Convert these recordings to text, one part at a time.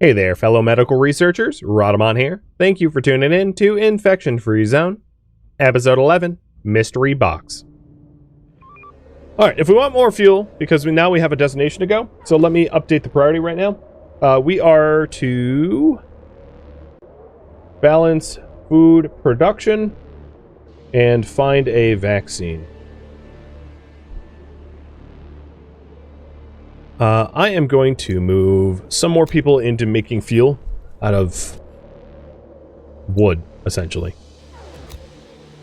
Hey there, fellow medical researchers. Rhadamant here. Thank you for tuning in to Infection Free Zone, Episode 11, Mystery Box. Alright, if we want more fuel, because now we have a destination to go, so let me update the priority right now. We are to balance food production and find a vaccine. I am going to move some more people into making fuel out of wood, essentially.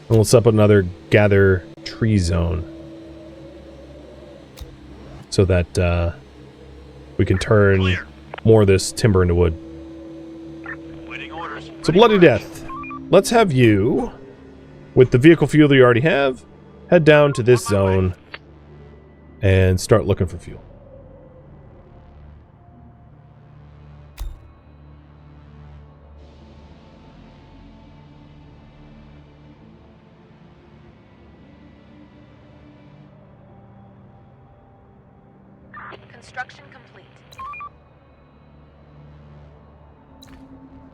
And we'll set up another gather tree zone so that we can turn more of this timber into wood. So Bloody Death, let's have you, with the vehicle fuel that you already have, head down to this zone and start looking for fuel. Construction complete.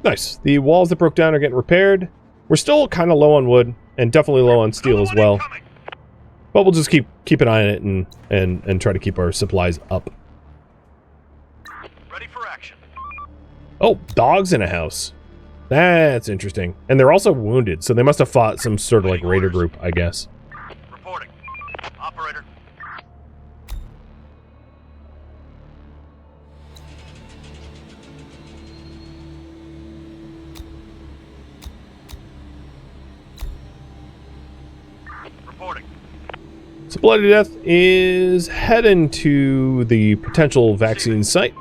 Nice. The walls that broke down are getting repaired. We're still kind of low on wood, and definitely low on steel as well. But we'll just keep an eye on it and try to keep our supplies up. Ready for action. Oh, dogs in a house. That's interesting. And they're also wounded, so they must have fought some sort of like raider group, I guess. Reporting. Operator. Reporting. So Bloody Death is heading to the potential vaccine site.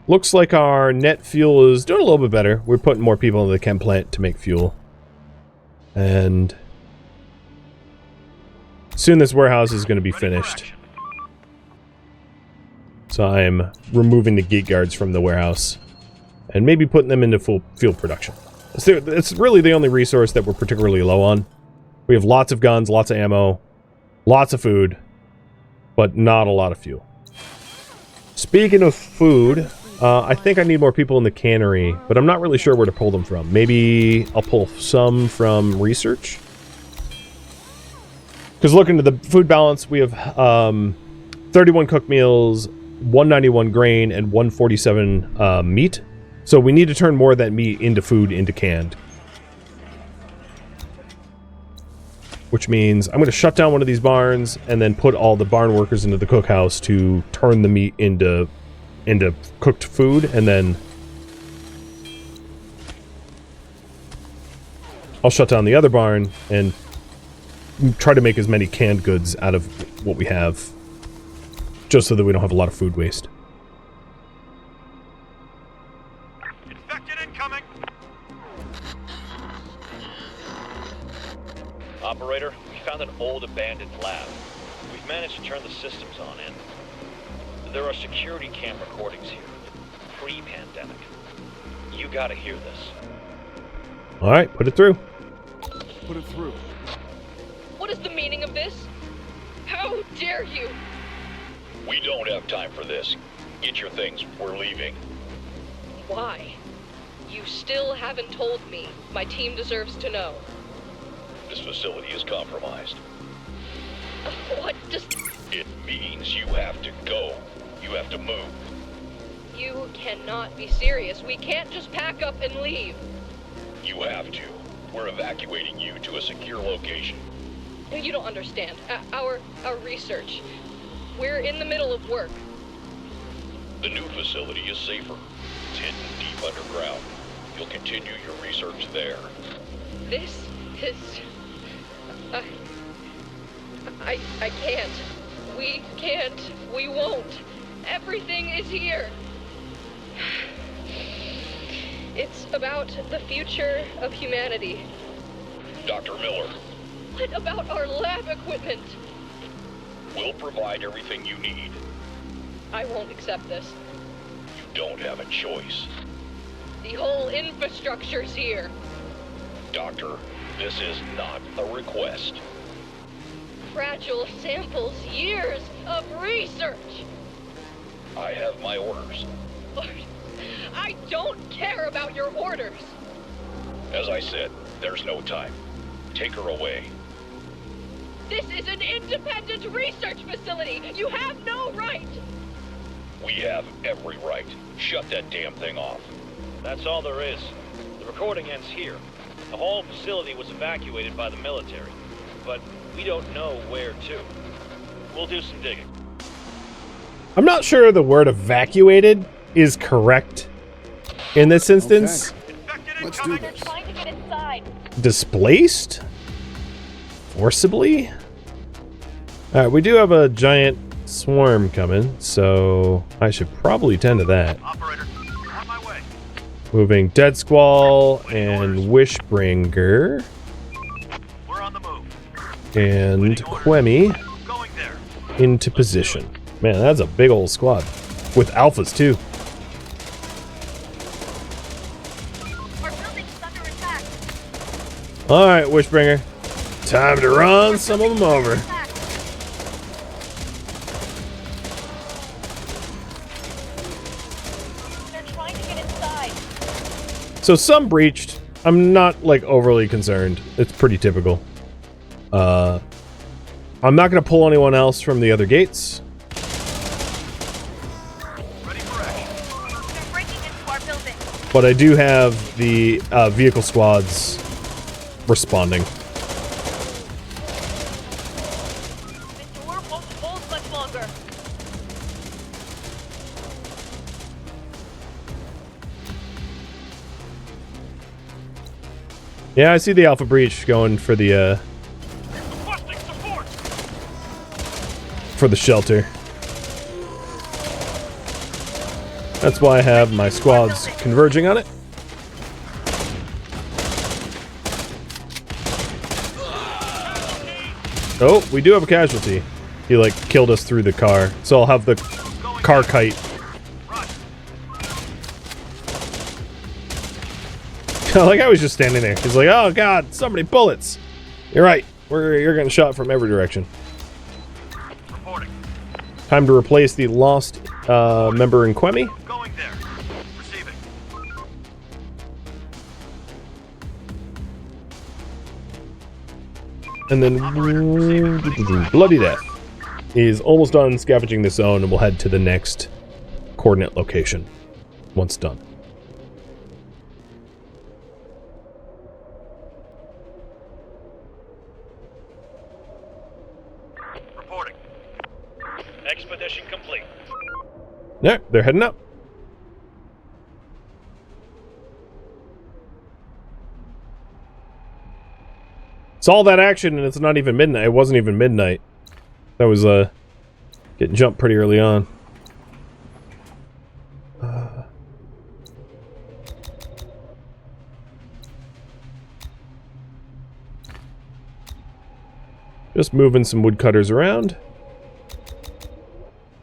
Looks like our net fuel is doing a little bit better. We're putting more people in the chem plant to make fuel. And soon this warehouse is going to be finished. So I'm removing the gate guards from the warehouse and maybe putting them into full field production. It's really the only resource that we're particularly low on. We have lots of guns, lots of ammo, lots of food, but not a lot of fuel. Speaking of food, I think I need more people in the cannery, but I'm not really sure where to pull them from. Maybe I'll pull some from research. Because looking at the food balance, we have 31 cooked meals, 191 grain, and 147 meat. So we need to turn more of that meat into food, into canned. Which means I'm going to shut down one of these barns and then put all the barn workers into the cookhouse to turn the meat into cooked food, and then I'll shut down the other barn and try to make as many canned goods out of what we have, just so that we don't have a lot of food waste. Infected incoming. Operator, we found an old abandoned lab. We've managed to turn the systems on in. There are security cam recordings here, pre-pandemic. You gotta hear this. Alright, put it through. Put it through. What is the meaning of this? How dare you? We don't have time for this. Get your things, we're leaving. Why? You still haven't told me. My team deserves to know. This facility is compromised. What does... It means you have to go. You have to move. You cannot be serious. We can't just pack up and leave. You have to. We're evacuating you to a secure location. You don't understand. Our research. We're in the middle of work. The new facility is safer. It's hidden deep underground. You'll continue your research there. This is... I can't. We can't. We won't. Everything is here. It's about the future of humanity. Dr. Miller, What about our lab equipment? we'll provide everything you need. I won't accept this. You don't have a choice. The whole infrastructure's here. Doctor, this is not a request. fragile samples, years of research. I have my orders. I don't care about your orders. As I said, there's no time. Take her away. This is an independent research facility. You have no right. We have every right. Shut that damn thing off. That's all there is. The recording ends here. The whole facility was evacuated by the military, but we don't know where to. We'll do some digging. I'm not sure the word evacuated is correct in this instance. Infected Let's do incoming. this. Trying to get inside. Displaced? Forcibly? Alright, we do have a giant swarm coming, so I should probably tend to that. Operator, on my way. Moving Dead Squall and Wishbringer We're on the move. and Quemi Going there. into position. Man, that's a big old squad. With alphas, too. Our building's under attack. Alright, Wishbringer. Time to run some of them over. They're trying to get inside. So some breached. I'm not, like, overly concerned. It's pretty typical. I'm not going to pull anyone else from the other gates. Ready for action. They're breaking into our building. But I do have the vehicle squads responding. The door won't hold much longer. Yeah, I see the Alpha Breach going for the Requesting support. shelter. That's why I have my squads converging on it. Oh, we do have a casualty. He, like, killed us through the car. So I'll have the car kite. Like, I was just standing there. He's like, oh god, so many bullets. You're right. You're getting shot from every direction. Reporting. Time to replace the lost member in Quemi. Going there. Receiving. And then Bloody Death is almost done scavenging the zone and we'll head to the next coordinate location once done. Reporting. Expedition complete. Yeah, they're heading up. It's all that action and it's not even midnight. It wasn't even midnight. That was getting jumped pretty early on. Just moving some woodcutters around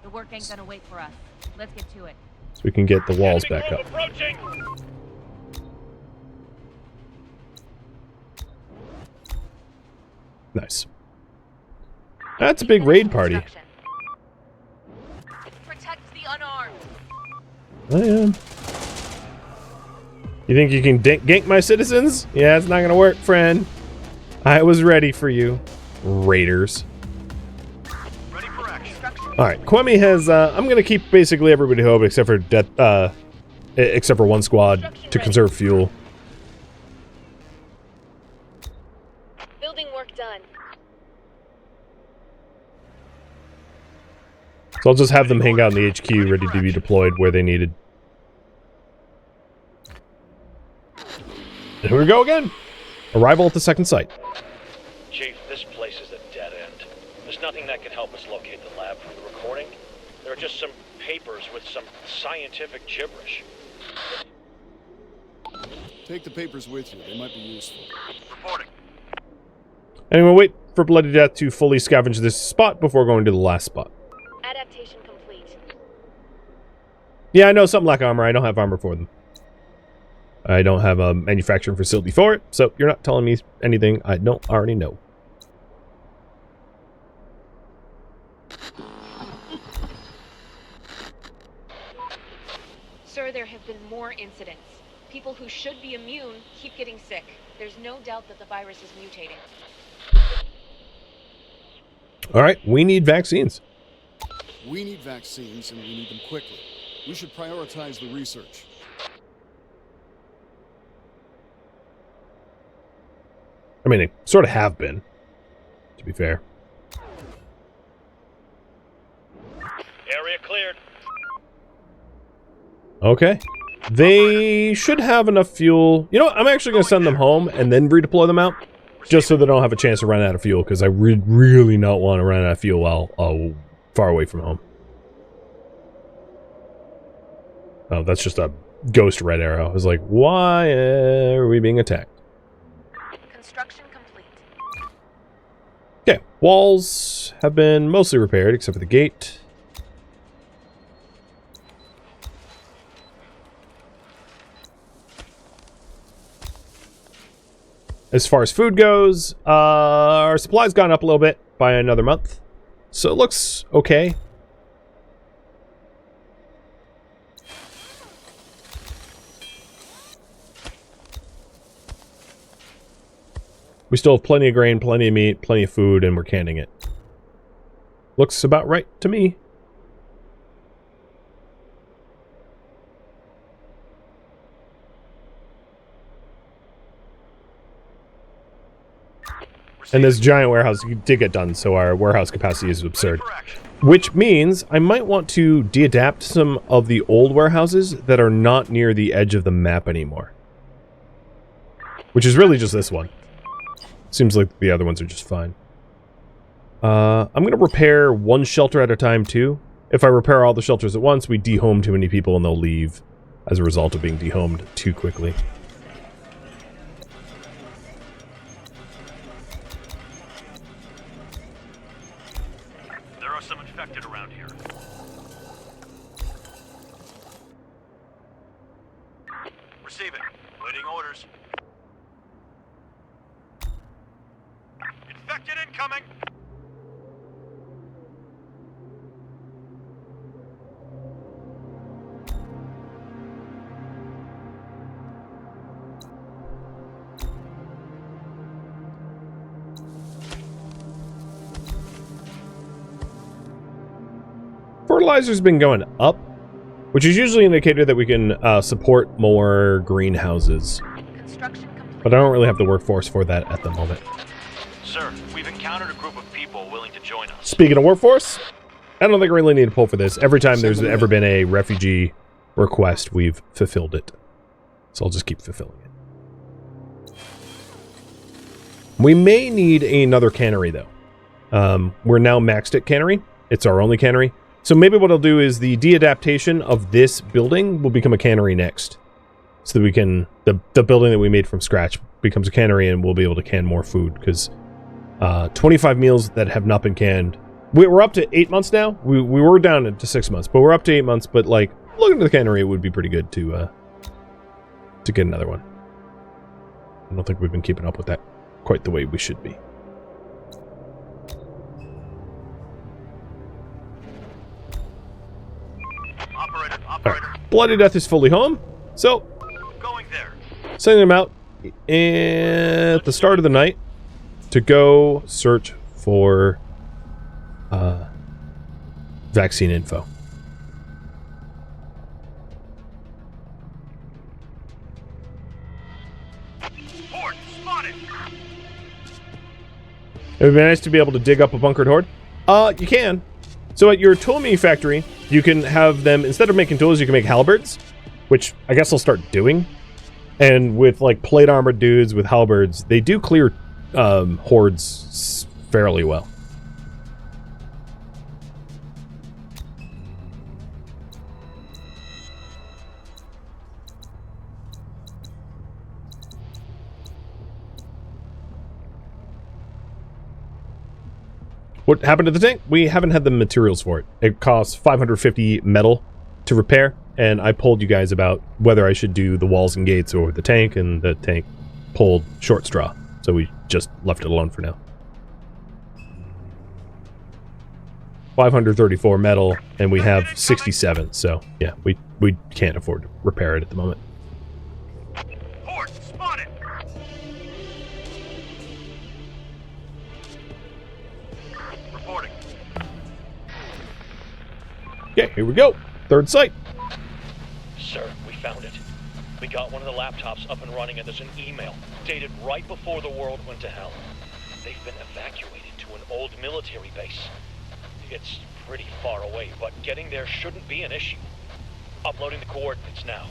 The work ain't gonna wait for us. Let's get to it. so we can get the walls back up. Approaching. Nice. That's a big raid party. Protect the unarmed. I am. You think you can gank my citizens? Yeah, it's not gonna work, friend. I was ready for you, raiders. Ready for action. All right, Quemi has. I'm gonna keep basically everybody home except for except for one squad to conserve fuel. Building work done. So I'll just have them hang out in the HQ, ready to be deployed where they needed. Here we go again. Arrival at the second site. Chief, this place is a dead end. There's nothing that can help us locate the lab from the recording. There are just some papers with some scientific gibberish. Take the papers with you. They might be useful. Reporting. Anyway, wait for Bloody Death to fully scavenge this spot before going to the last spot. Adaptation complete. Yeah, I know something like armor. I don't have armor for them. I don't have a manufacturing facility for it, so you're not telling me anything I don't already know. sure there have been more incidents. People who should be immune keep getting sick. There's no doubt that the virus is mutating. All right, we need vaccines. We need vaccines, and we need them quickly. We should prioritize the research. I mean, they sort of have been, to be fair. Area cleared. Okay. They should have enough fuel. You know what? I'm actually going to send them home and then redeploy them out. Just so they don't have a chance to run out of fuel, because I really not want to run out of fuel while far away from home. Oh, that's just a ghost red arrow. I was like, why are we being attacked? Construction complete. Okay, walls have been mostly repaired, except for the gate. As far as food goes, our supply's gone up a little bit by another month. So it looks okay. We still have plenty of grain, plenty of meat, plenty of food, and we're canning it. Looks about right to me. And this giant warehouse did get done, so our warehouse capacity is absurd. Which means I might want to de-adapt some of the old warehouses that are not near the edge of the map anymore. Which is really just this one. Seems like the other ones are just fine. I'm going to repair one shelter at a time, too. If I repair all the shelters at once, we dehome too many people and they'll leave as a result of being dehomed too quickly. There are some infected around here. Receiving. Waiting orders. Infected incoming! Fertilizer's been going up, which is usually an indicator that we can support more greenhouses. Construction complete. But I don't really have the workforce for that at the moment. Sir, we've encountered a group of people willing to join us. Speaking of workforce, I don't think I really need to pull for this. Every time there's ever been a refugee request, we've fulfilled it. So I'll just keep fulfilling it. We may need another cannery, though. We're now maxed at cannery. It's our only cannery. So maybe what I'll do is the de-adaptation of this building will become a cannery next. So that we can... The building that we made from scratch becomes a cannery and we'll be able to can more food, because 25 meals that have not been canned... We're up to 8 months now. We were down to 6 months, but we're up to 8 months. But, like, looking to the cannery, it would be pretty good to get another one. I don't think we've been keeping up with that quite the way we should be. Operator. Right. Bloody Death is fully home, so Going there. sending them out at the start of the night to go search for vaccine info. Horde spotted. It would be nice to be able to dig up a bunkered horde. You can. So at your tool factory, you can have them, instead of making tools, you can make halberds, which I guess I'll start doing. And with, like, plate armored dudes with halberds, they do clear hordes fairly well. What happened to the tank? We haven't had the materials for it. It costs 550 metal to repair, and I polled you guys about whether I should do the walls and gates or the tank, and the tank pulled short straw. So we just left it alone for now. 534 metal, and we have 67. So yeah, we can't afford to repair it at the moment. Hordes spotted! Reporting. Okay, here we go. Third site. Sir, we found it. We got one of the laptops up and running, and there's an email dated right before the world went to hell. They've been evacuated to an old military base. It's pretty far away, but getting there shouldn't be an issue. Uploading the coordinates now.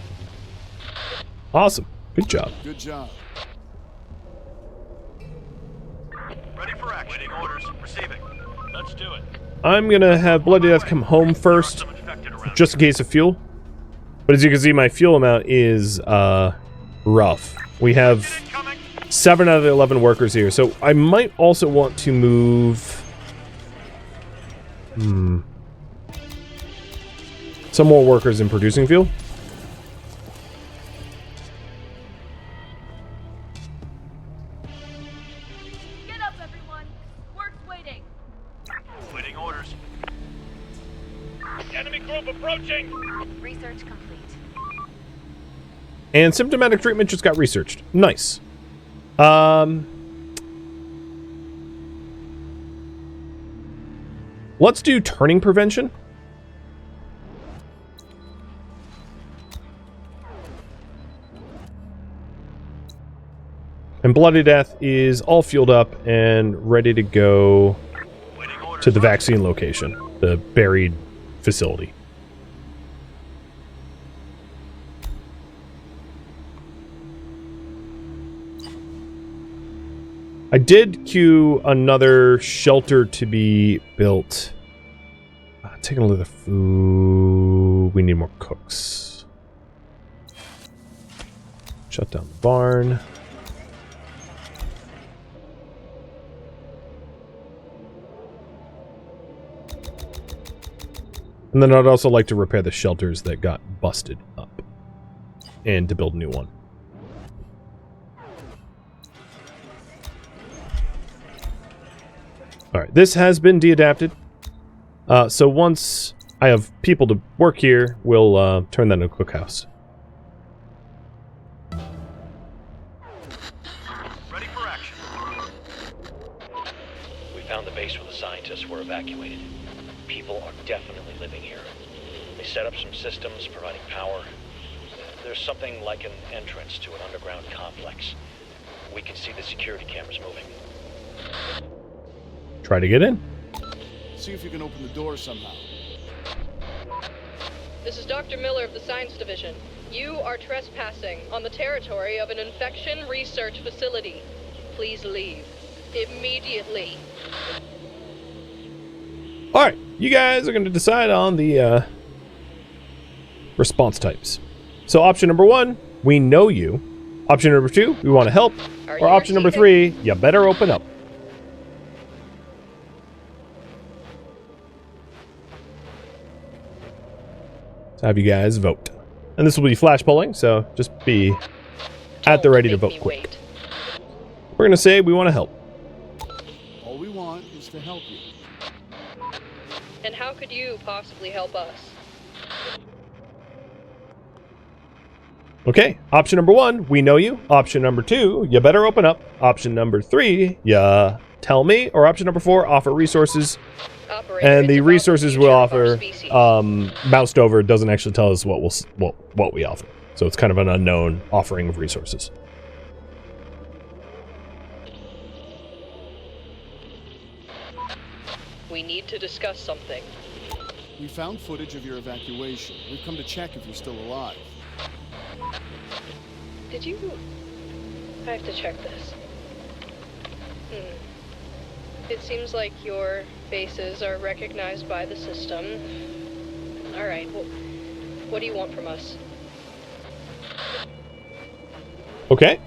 Awesome. Good job. Good job. Ready for action. Waiting orders. Receiving. Let's do it. I'm gonna have Bloody Death come home first, There are some infected around just in case of fuel. But as you can see, my fuel amount is rough. We have here. Incoming. 7 out of the 11 workers here, so I might also want to move some more workers in producing fuel. Get up, everyone. Work's waiting. Waiting orders. Enemy group approaching! Research complete. And symptomatic treatment just got researched. Nice. Let's do turning prevention. And Bloody Death is all fueled up and ready to go Waiting orders. to the vaccine location, the buried facility. I did queue another shelter to be built. Taking a look at the food. We need more cooks. Shut down the barn. And then I'd also like to repair the shelters that got busted up. And to build a new one. Alright, this has been de-adapted. So once I have people to work here, we'll turn that into a cookhouse. Ready for action. We found the base where the scientists were evacuated. People are definitely living here. They set up some systems providing power. There's something like an entrance to an underground complex. We can see the security cameras moving. Try to get in. See if you can open the door somehow. This is Dr. Miller of the Science Division. You are trespassing on the territory of an infection research facility. Please leave. Immediately. Alright, you guys are going to decide on the response types. So option number 1, we know you. Option number 2, we want to help. Are Or you option number receiving? 3, you better open up. So have you guys vote. And this will be flash polling, so just be at the ready to Don't vote make me quick. wait. We're going to say we want to help. All we want is to help you. And how could you possibly help us? Okay, option number 1, we know you. Option number 2, you better open up. Option number 3, you tell me. Or option number 4, offer resources. Operator, And it's the about resources future we'll of our offer, species. moused over, doesn't actually tell us what we offer. So it's kind of an unknown offering of resources. We need to discuss something. We found footage of your evacuation. We've come to check if you're still alive. Did you... I have to check this. It seems like your bases are recognized by the system. Alright, well, what do you want from us? Okay.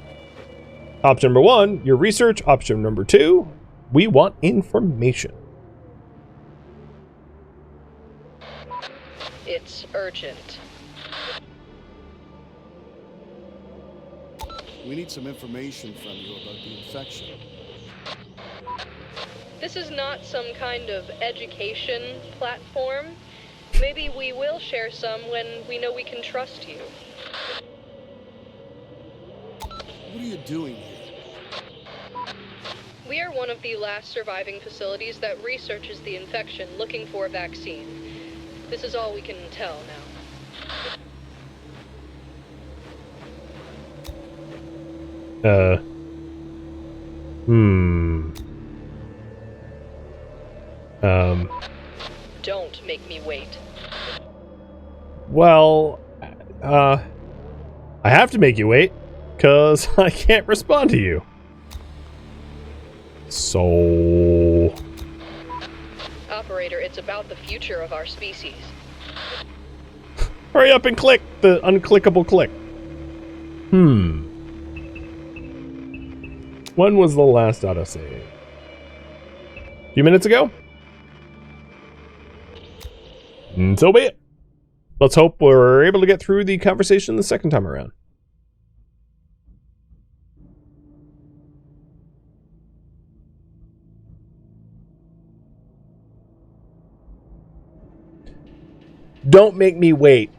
Option number 1, your research. Option number 2, we want information. It's urgent. We need some information from you about the infection. This is not some kind of education platform. Maybe we will share some when we know we can trust you. What are you doing here? We are one of the last surviving facilities that researches the infection, looking for a vaccine. This is all we can tell now. Don't make me wait. Well, I have to make you wait, because I can't respond to you. So... Operator, it's about the future of our species. Hurry up and click the unclickable click. When was the last autosave? A few minutes ago? So be it. Let's hope we're able to get through the conversation the second time around. Don't make me wait,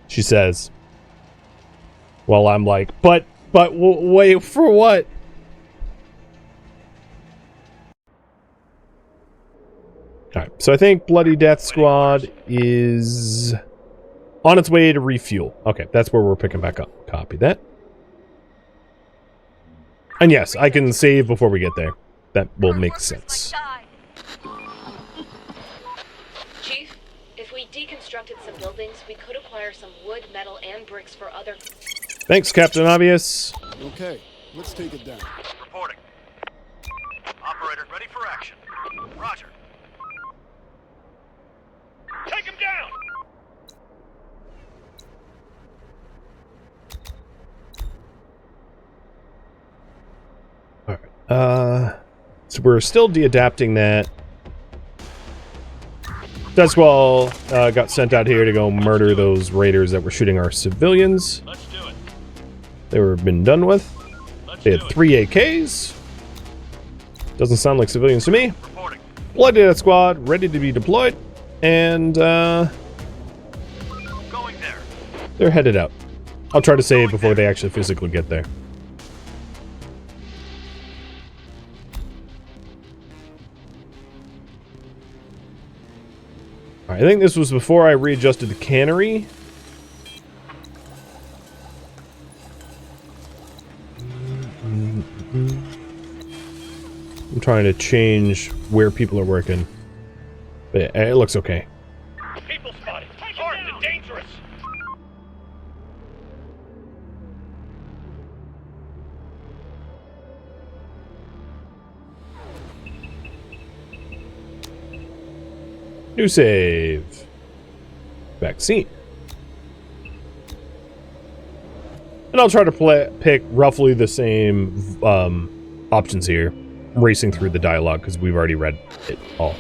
she says. Well, I'm like, but wait for what? Alright, so I think Bloody Death Squad is on its way to refuel. Okay, that's where we're picking back up. Copy that. And yes, I can save before we get there. That will make sense. Chief, if we deconstructed some buildings, we could acquire some wood, metal, and bricks for other... Thanks, Captain Obvious. Okay, let's take it down. Reporting. Operator, ready for action. Roger. Take him down! Alright, so we're still de-adapting that. Death Squad got sent out here to go murder those raiders that were shooting our civilians. Let's do it. They were been done with. Let's They do had it. 3 AKs. Doesn't sound like civilians to me. Reporting. Bloody Death Squad ready to be deployed. And Going there. they're headed out. I'll try to save before they actually physically get there. Alright, I think this was before I readjusted the cannery. I'm trying to change where people are working. But it looks okay. People spotted. Armed and dangerous. New save. Vaccine. And I'll try to pick roughly the same options here. Racing through the dialogue because we've already read it all.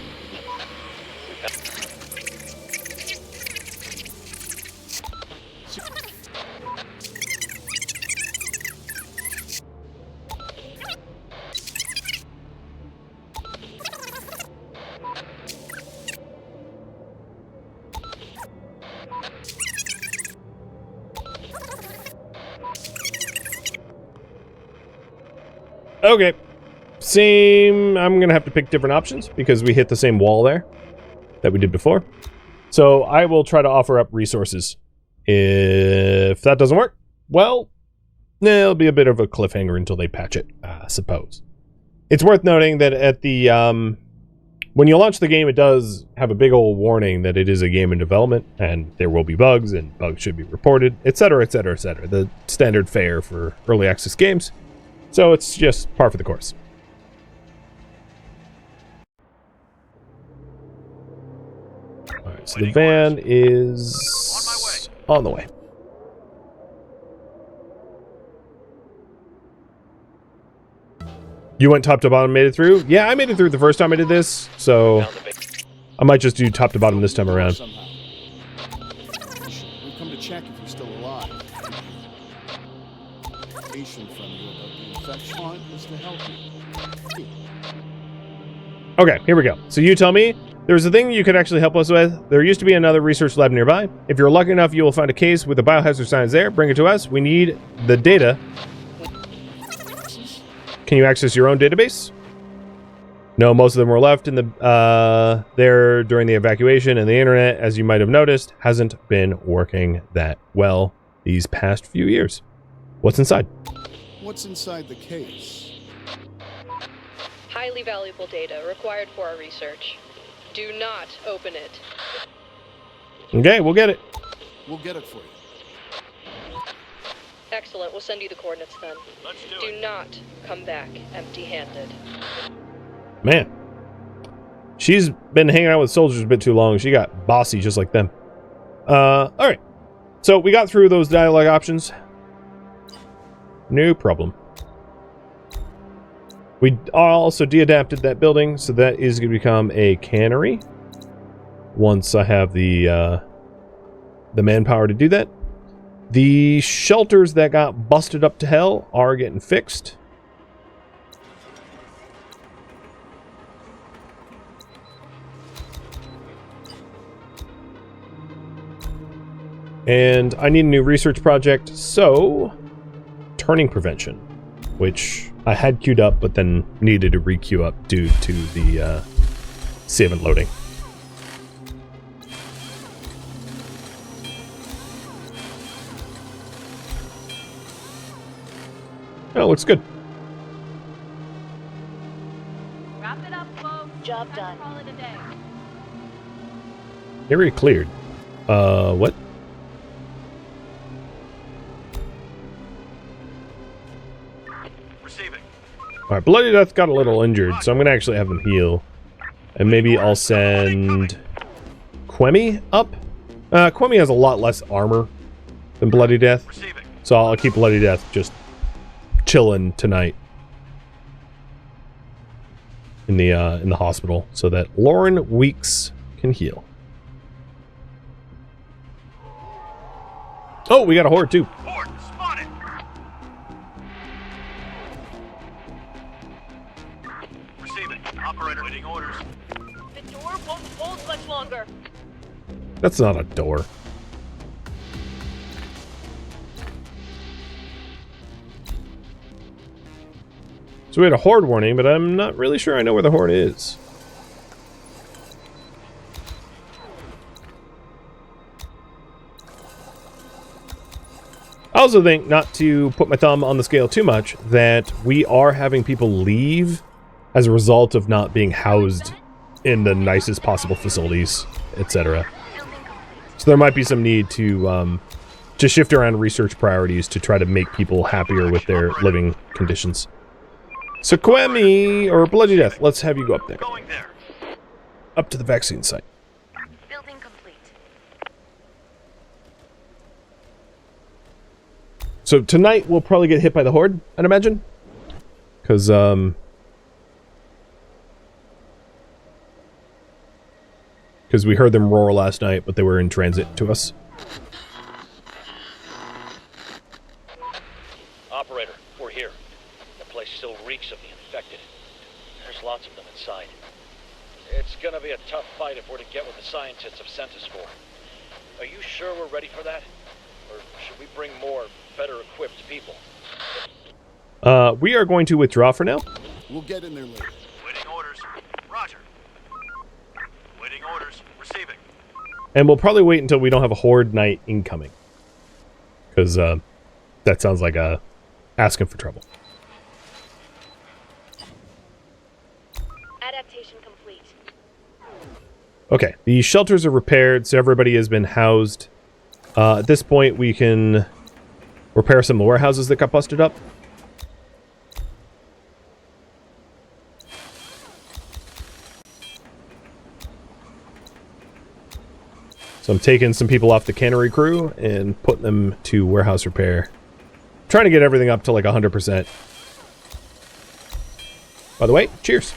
Okay. Same. I'm going to have to pick different options because we hit the same wall there that we did before. So I will try to offer up resources. If that doesn't work, well, it'll be a bit of a cliffhanger until they patch it, I suppose. It's worth noting that at the when you launch the game, it does have a big old warning that it is a game in development and there will be bugs and bugs should be reported, etc., etc., etc. The standard fare for early access games. So it's just par for the course. Alright, so the van is on the way. You went top to bottom, made it through? Yeah, I made it through the first time I did this, so I might just do top to bottom this time around. Somehow. We've come to check if you're still alive. Information from you about the infection is to help you. Okay, here we go. So you tell me, there's a thing you could actually help us with. There used to be another research lab nearby. If you're lucky enough, you will find a case with the biohazard signs there. Bring it to us. We need the data. Can you access your own database? No, most of them were left in the there during the evacuation, and the internet, as you might have noticed, hasn't been working that well these past few years. What's inside? What's inside the case? Highly valuable data required for our research. Do not open it. Okay, we'll get it. We'll get it for you. Excellent. We'll send you the coordinates then. Let's do Do it. not come back empty-handed. Man. She's been hanging out with soldiers a bit too long. She got bossy just like them. Alright. So we got through those dialogue options. No problem. We also de-adapted that building, so that is going to become a cannery. Once I have the manpower to do that. The shelters that got busted up to hell are getting fixed. And I need a new research project, so turning prevention, which I had queued up, but then needed to re-queue up due to the save and loading. Oh, looks good. Wrap it up, folks. Job done. Call it a day. Area cleared. What? Receiving. Alright, Bloody Death got a little injured, so I'm going to actually have him heal. And maybe I'll send Quemi up. Quemi has a lot less armor than Bloody Death, Receiving. so I'll keep Bloody Death just chilling tonight in the hospital, so that Lauren Weeks can heal. Oh, we got a horde too. Horde spotted. Receiving. Operator waiting orders. The door won't hold much longer. That's not a door. So we had a horde warning, but I'm not really sure I know where the horde is. I also think, not to put my thumb on the scale too much, that we are having people leave as a result of not being housed in the nicest possible facilities, etc. So there might be some need to shift around research priorities to try to make people happier with their living conditions. So Quemi, or Bloody Death, let's have you go up there. Going there. Up to the vaccine site. Building complete. So tonight we'll probably get hit by the horde, I'd imagine. Because, we heard them roar last night, but they were in transit to us. Operator, we're here. The place still reeks of the infected. There's lots of them inside. It's gonna be a tough fight if we're to get what the scientists have sent us for. Are you sure we're ready for that? Or should we bring more, better equipped people? We are going to withdraw for now. We'll get in there later. Waiting orders. Roger. Waiting orders. Receiving. And we'll probably wait until we don't have a horde night incoming. Because, that sounds like asking for trouble. Adaptation complete. Okay, the shelters are repaired, so everybody has been housed. At this point, we can repair some of the warehouses that got busted up. So I'm taking some people off the cannery crew and putting them to warehouse repair. Trying to get everything up to like 100%. By the way, cheers.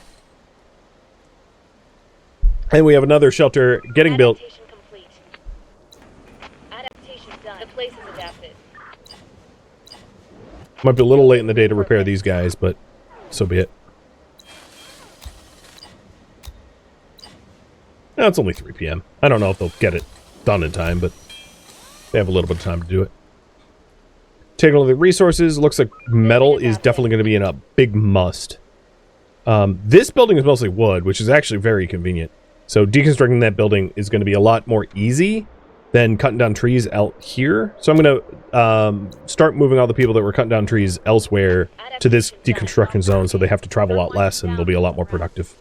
And we have another shelter getting built. Adaptation complete. Adaptation done. The place is adapted. Might be a little late in the day to repair these guys, but so be it. No, it's only 3 p.m. I don't know if they'll get it done in time, but they have a little bit of time to do it. Take a look at the resources. Looks like metal is definitely going to be in a big must. This building is mostly wood, which is actually very convenient. So deconstructing that building is going to be a lot more easy than cutting down trees out here. So I'm going to start moving all the people that were cutting down trees elsewhere to this deconstruction zone, so they have to travel a lot less and they'll be a lot more productive.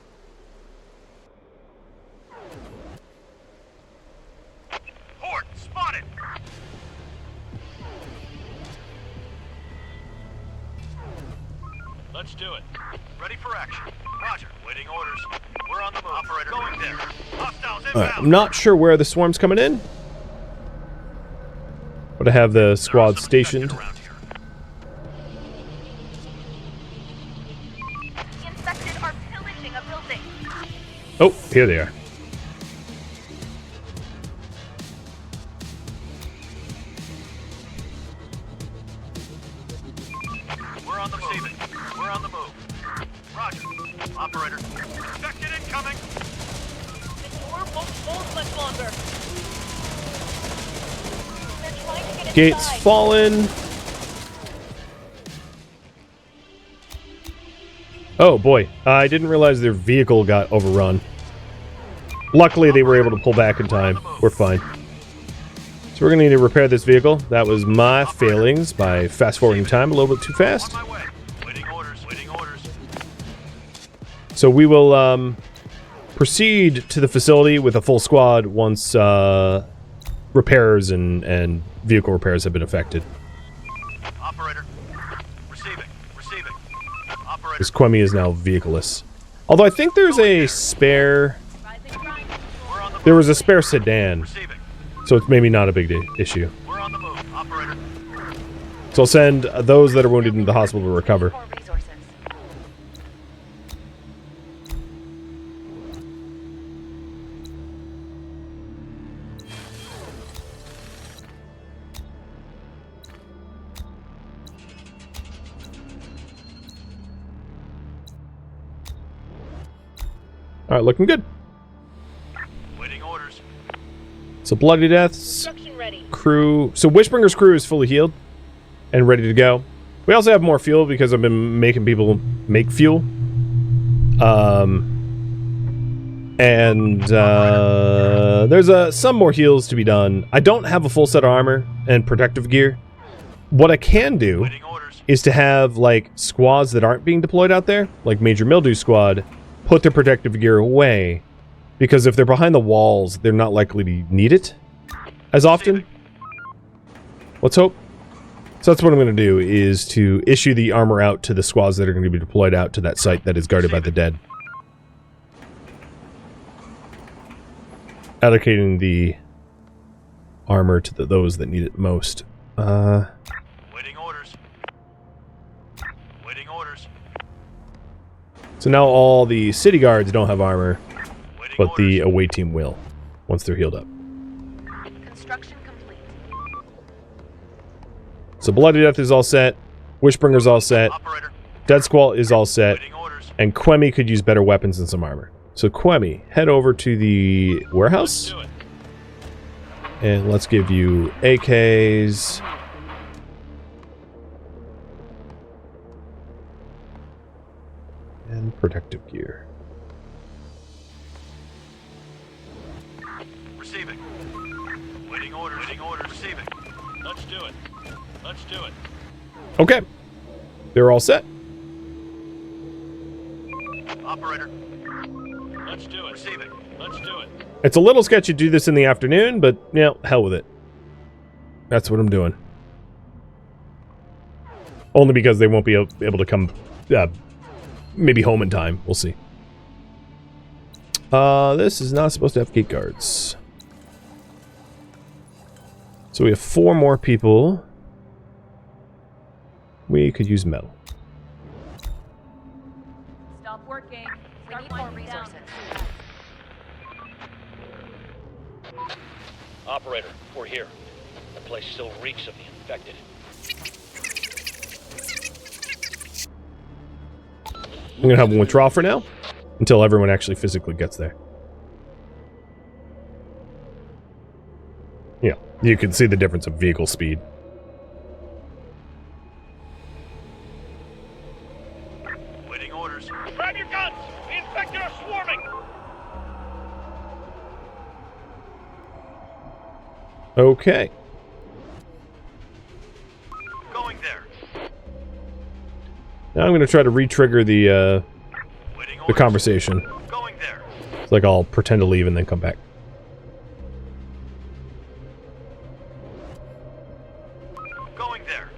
Horde spotted. Let's do it. Ready for action. Roger. Waiting orders. We're on the move. Operator going there. Hostiles inbound. Alright, I'm not sure where the swarm's coming in, but I have the squad stationed. The infected are pillaging a building. Oh, here they are. We're on the move. We're on the move. Roger. Operator. Infected incoming. The door won't hold much longer. They're trying to get Gates inside. fallen. Oh boy, I didn't realize their vehicle got overrun. Luckily, they were able to pull back in time. We're fine. So we're going to need to repair this vehicle. That was my failings by fast-forwarding time a little bit too fast. On my way. Waiting orders. Waiting orders. So we will proceed to the facility with a full squad once repairs and vehicle repairs have been effected. Operator. Receiving. Receiving. Operator. This Quemi is now vehicleless. Although I think there's a spare... We're on the move. There was a spare sedan, Receiving. so it's maybe not a big issue. We're on the move. Operator. So I'll send those that are wounded into the hospital to recover. More resources. Alright, looking good. Waiting orders. So Bloody Deaths, Construction ready. crew... So Wishbringer's crew is fully healed and ready to go. We also have more fuel because I've been making people make fuel. There's some more heals to be done. I don't have a full set of armor and protective gear. What I can do Waiting orders. is to have, like, squads that aren't being deployed out there, like Major Mildew squad, put their protective gear away, because if they're behind the walls, they're not likely to need it as often. Let's hope. So that's what I'm going to do, is to issue the armor out to the squads that are going to be deployed out to that site that is guarded by the dead. Allocating the armor to those that need it most. Waiting orders. Waiting orders. So now all the city guards don't have armor, Waiting but the orders. away team will, once they're healed up. Construction complete. So Bloody Death is all set, Wishbringer's all set, Operator. Dead Squall is all set, Waiting orders. and Quemi could use better weapons and some armor. So Quemi, head over to the warehouse, Do it. and let's give you AKs. And protective gear. Receiving. Waiting orders. Waiting orders. Receiving. Let's do it. Let's do it. Okay. They're all set. Operator. Let's do it. Receiving. Let's do it. It's a little sketchy to do this in the afternoon, but, you know, hell with it. That's what I'm doing. Only because they won't be able to come, maybe home in time. We'll see. This is not supposed to have gate guards. So we have 4 more people. We could use metal. Stop working. We need more resources. Operator, we're here. The place still reeks of the infected. I'm gonna have them withdraw for now, until everyone actually physically gets there. Yeah, you can see the difference of vehicle speed. Waiting orders. Grab your guns! The infected are swarming! Okay. Going there. Now I'm going to try to re-trigger the Waiting orders. conversation. Going there. It's like I'll pretend to leave and then come back. Going there.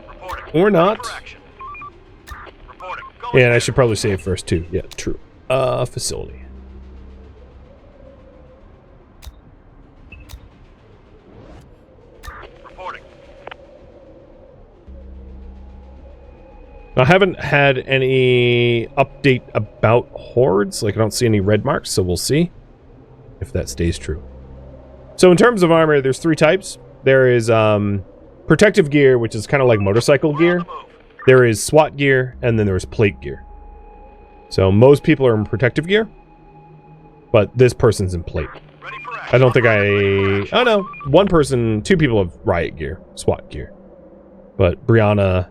Reporting. Or not. For action. Reporting. Going And I there. should probably save first too. Yeah, true. Facility. Reporting. I haven't had any update about hordes. Like, I don't see any red marks, so we'll see if that stays true. So in terms of armor, there's 3 types. There is protective gear, which is kind of like motorcycle We're on gear. the move. There is SWAT gear, and then there's plate gear. So most people are in protective gear, but this person's in plate. Ready for action. I don't think Ready for I... action. Oh no, 2 people have riot gear, SWAT gear. But Brianna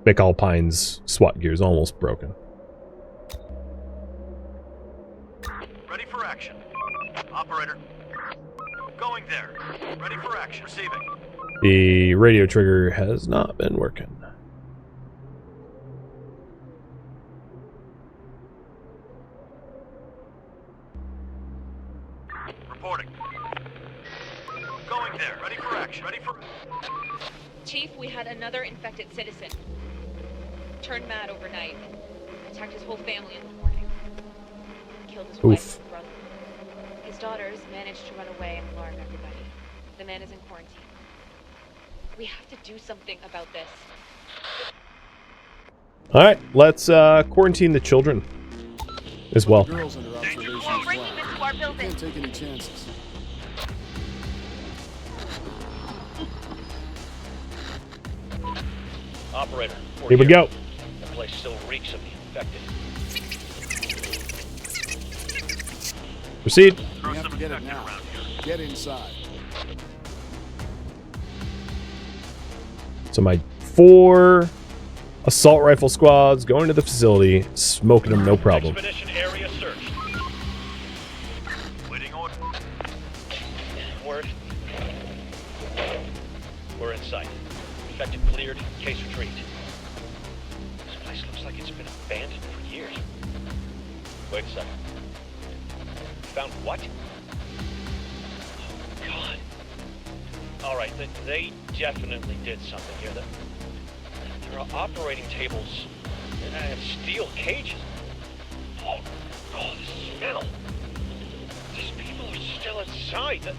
McAlpine's SWAT gear is almost broken. Ready for action. Operator. Going there. Ready for action. Receiving. The radio trigger has not been working. Reporting. Going there. Ready for action. Ready for... Chief, we had another infected citizen. Turned mad overnight. Attacked his whole family in the morning. Killed his wife Oof. and brother. His daughters managed to run away and alarm everybody. The man is in quarantine. We have to do something about this. Alright, let's quarantine the children as well. Girls under observation We're as bringing well. this to our building. Can't take any chances. Operator, we're Here we go. The place still reeks of the infected. Proceed. Throw We have some to get it infected now. around here. Get inside. So my 4 assault rifle squads going to the facility, smoking them no problem. Expedition area searched. Waiting order. Word. We're in sight. Infected cleared. Case retrieved. This place looks like it's been abandoned for years. Wait a second. Found what? Oh, God. All right, they definitely did something here. There are operating tables and steel cages. Oh, the smell. These people are still inside. The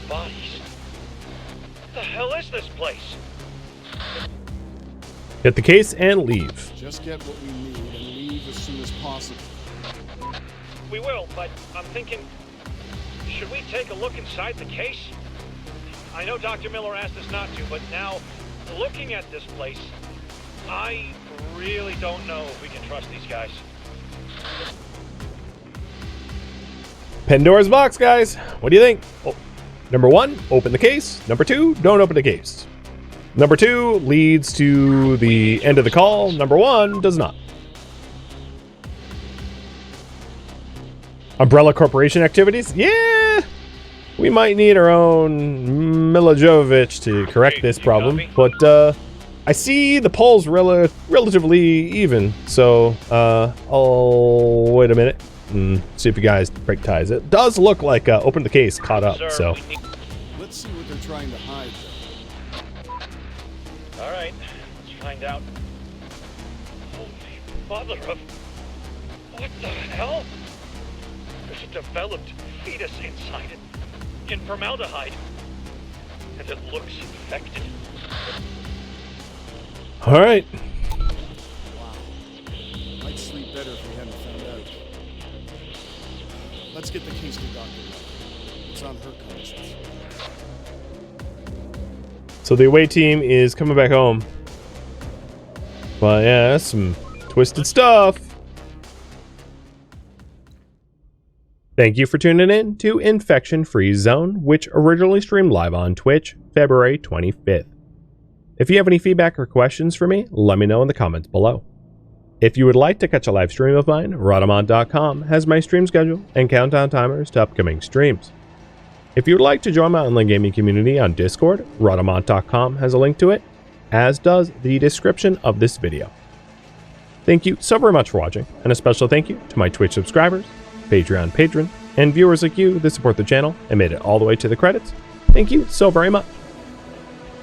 bodies. What the hell is this place? Get the case and leave. Just get what we need and leave as soon as possible. We will, but I'm thinking, should we take a look inside the case? I know Dr. Miller asked us not to, but now, looking at this place, I really don't know if we can trust these guys. Pandora's box, guys. What do you think? Oh, number 1, open the case. Number 2, don't open the case. Number 2 leads to the end of the call. Number 1 does not. Umbrella Corporation activities? Yeah! We might need our own Mila Jovovich to correct this problem. But I see the polls relatively even. So I'll wait a minute and see if you guys break ties. It does look like Open the Case caught up. Sir, So we need... Let's see what they're trying to hide, though. All right, let's find out. Holy mother of... What the hell? There's a developed fetus inside it. In formaldehyde. And it looks infected. all right. Wow. Might sleep better if we hadn't found out. Let's get the case to Dr. Miller. It's on her conscience. So the away team is coming back home. But yeah, that's some twisted stuff. Thank you for tuning in to Infection Free Zone, which originally streamed live on Twitch, February 25th. If you have any feedback or questions for me, let me know in the comments below. If you would like to catch a live stream of mine, Rhadamant.com has my stream schedule and countdown timers to upcoming streams. If you would like to join my online gaming community on Discord, Rhadamant.com has a link to it, as does the description of this video. Thank you so very much for watching, and a special thank you to my Twitch subscribers, Patreon patrons, and viewers like you that support the channel and made it all the way to the credits. Thank you so very much.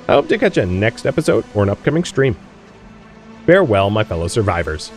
I hope to catch you in next episode or an upcoming stream. Farewell, my fellow survivors.